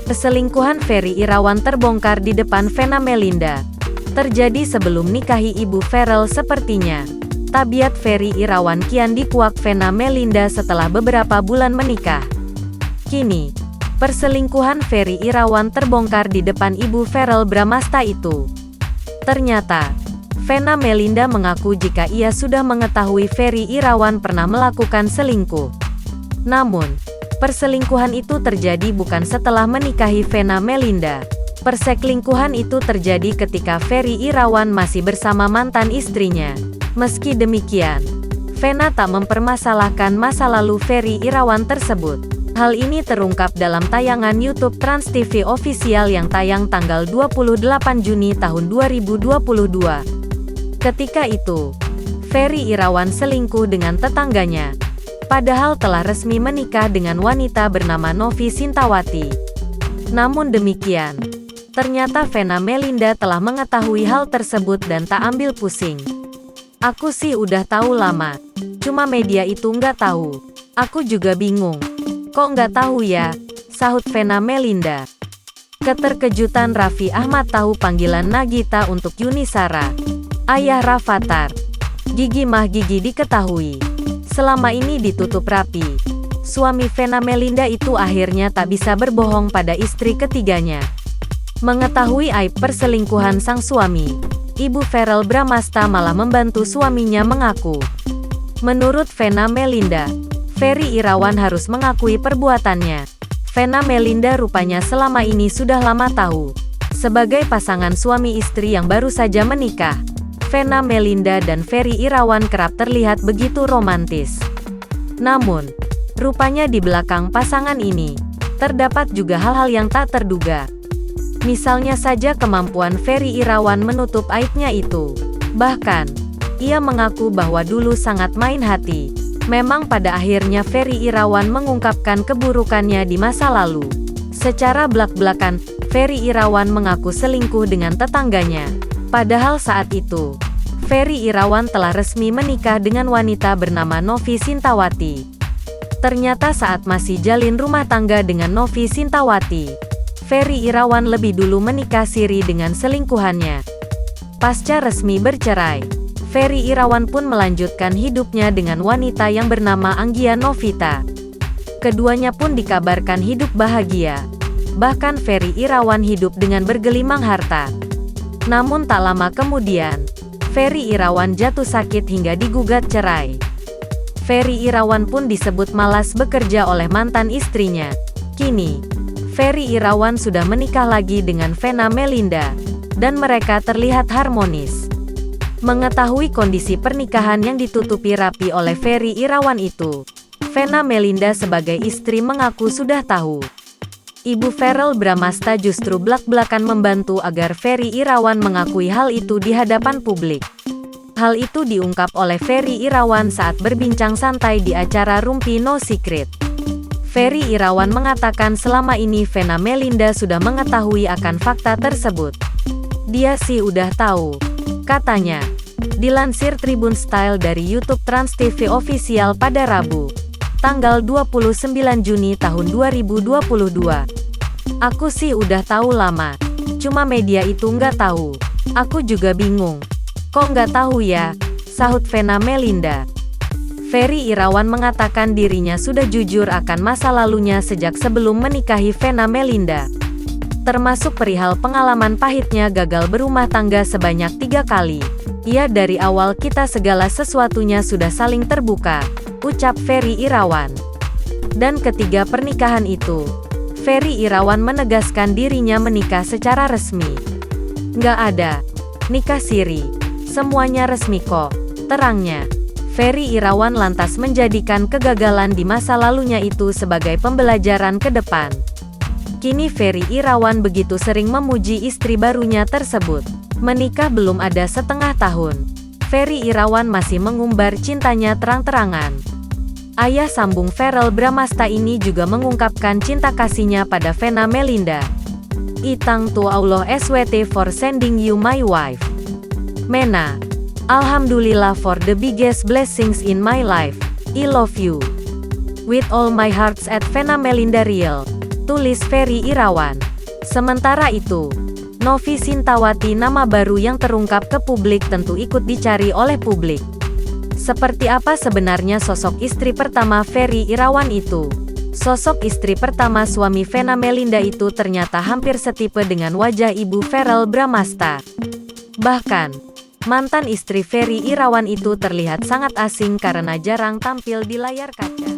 Perselingkuhan Ferry Irawan terbongkar di depan Vena Melinda. Terjadi sebelum nikahi Ibu Ferel sepertinya. Tabiat Ferry Irawan kian dikuak Vena Melinda setelah beberapa bulan menikah. Kini, perselingkuhan Ferry Irawan terbongkar di depan Ibu Ferel Bramasta itu. Ternyata, Vena Melinda mengaku jika ia sudah mengetahui Ferry Irawan pernah melakukan selingkuh. Namun, perselingkuhan itu terjadi bukan setelah menikahi Vena Melinda. Perselingkuhan itu terjadi ketika Ferry Irawan masih bersama mantan istrinya. Meski demikian, Vena tak mempermasalahkan masa lalu Ferry Irawan tersebut. Hal ini terungkap dalam tayangan YouTube Trans TV Official yang tayang tanggal 28 Juni tahun 2022. Ketika itu, Ferry Irawan selingkuh dengan tetangganya. Padahal telah resmi menikah dengan wanita bernama Novi Sintawati. Namun demikian, ternyata Vena Melinda telah mengetahui hal tersebut dan tak ambil pusing. Aku sih udah tahu lama, cuma media itu nggak tahu. Aku juga bingung. Kok nggak tahu ya? Sahut Vena Melinda. Keterkejutan Raffi Ahmad tahu panggilan Nagita untuk Yuni Shara. Ayah Rafathar. Gigi mah gigi diketahui. Selama ini ditutup rapi. Suami Vena Melinda itu akhirnya tak bisa berbohong pada istri ketiganya. Mengetahui aib perselingkuhan sang suami, Ibu Ferel Bramasta malah membantu suaminya mengaku. Menurut Vena Melinda, Ferry Irawan harus mengakui perbuatannya. Vena Melinda rupanya selama ini sudah lama tahu. Sebagai pasangan suami istri yang baru saja menikah, Vena Melinda dan Ferry Irawan kerap terlihat begitu romantis. Namun, rupanya di belakang pasangan ini, terdapat juga hal-hal yang tak terduga. Misalnya saja kemampuan Ferry Irawan menutup aibnya itu. Bahkan, ia mengaku bahwa dulu sangat main hati. Memang pada akhirnya Ferry Irawan mengungkapkan keburukannya di masa lalu. Secara belak-belakan, Ferry Irawan mengaku selingkuh dengan tetangganya. Padahal saat itu, Ferry Irawan telah resmi menikah dengan wanita bernama Novi Sintawati. Ternyata saat masih jalin rumah tangga dengan Novi Sintawati, Ferry Irawan lebih dulu menikah siri dengan selingkuhannya. Pasca resmi bercerai, Ferry Irawan pun melanjutkan hidupnya dengan wanita yang bernama Anggia Novita. Keduanya pun dikabarkan hidup bahagia. Bahkan Ferry Irawan hidup dengan bergelimang harta. Namun tak lama kemudian, Ferry Irawan jatuh sakit hingga digugat cerai. Ferry Irawan pun disebut malas bekerja oleh mantan istrinya. Kini, Ferry Irawan sudah menikah lagi dengan Vena Melinda, dan mereka terlihat harmonis. Mengetahui kondisi pernikahan yang ditutupi rapi oleh Ferry Irawan itu, Vena Melinda sebagai istri mengaku sudah tahu. Ibu Ferel Bramasta justru belak-belakan membantu agar Ferry Irawan mengakui hal itu di hadapan publik. Hal itu diungkap oleh Ferry Irawan saat berbincang santai di acara Rumpi No Secret. Ferry Irawan mengatakan selama ini Vena Melinda sudah mengetahui akan fakta tersebut. Dia sih udah tahu, katanya. Dilansir Tribun Style dari YouTube Trans TV Official pada Rabu, tanggal 29 Juni tahun 2022. Aku sih udah tahu lama, cuma media itu nggak tahu. Aku juga bingung. Kok nggak tahu ya? Sahut Vena Melinda. Ferry Irawan mengatakan dirinya sudah jujur akan masa lalunya sejak sebelum menikahi Vena Melinda. Termasuk perihal pengalaman pahitnya gagal berumah tangga sebanyak 3 kali. Ya dari awal kita segala sesuatunya sudah saling terbuka, ucap Ferry Irawan. Dan ketiga pernikahan itu, Ferry Irawan menegaskan dirinya menikah secara resmi. Nggak ada nikah siri, semuanya resmi kok, terangnya. Ferry Irawan lantas menjadikan kegagalan di masa lalunya itu sebagai pembelajaran ke depan. Kini Ferry Irawan begitu sering memuji istri barunya tersebut. Menikah belum ada setengah tahun, Ferry Irawan masih mengumbar cintanya terang-terangan. Ayah sambung Ferel Bramasta ini juga mengungkapkan cinta kasihnya pada Vena Melinda. Itang to Allah SWT for sending you my wife. Mena, Alhamdulillah for the biggest blessings in my life. I love you. With all my hearts at Vena Melinda Real. tulis Ferry Irawan. Sementara itu, Novi Sintawati, nama baru yang terungkap ke publik, tentu ikut dicari oleh publik. Seperti apa sebenarnya sosok istri pertama Ferry Irawan itu? Sosok istri pertama suami Vena Melinda itu ternyata hampir setipe dengan wajah ibu Verrell Bramasta. Bahkan, mantan istri Ferry Irawan itu terlihat sangat asing karena jarang tampil di layar kaca.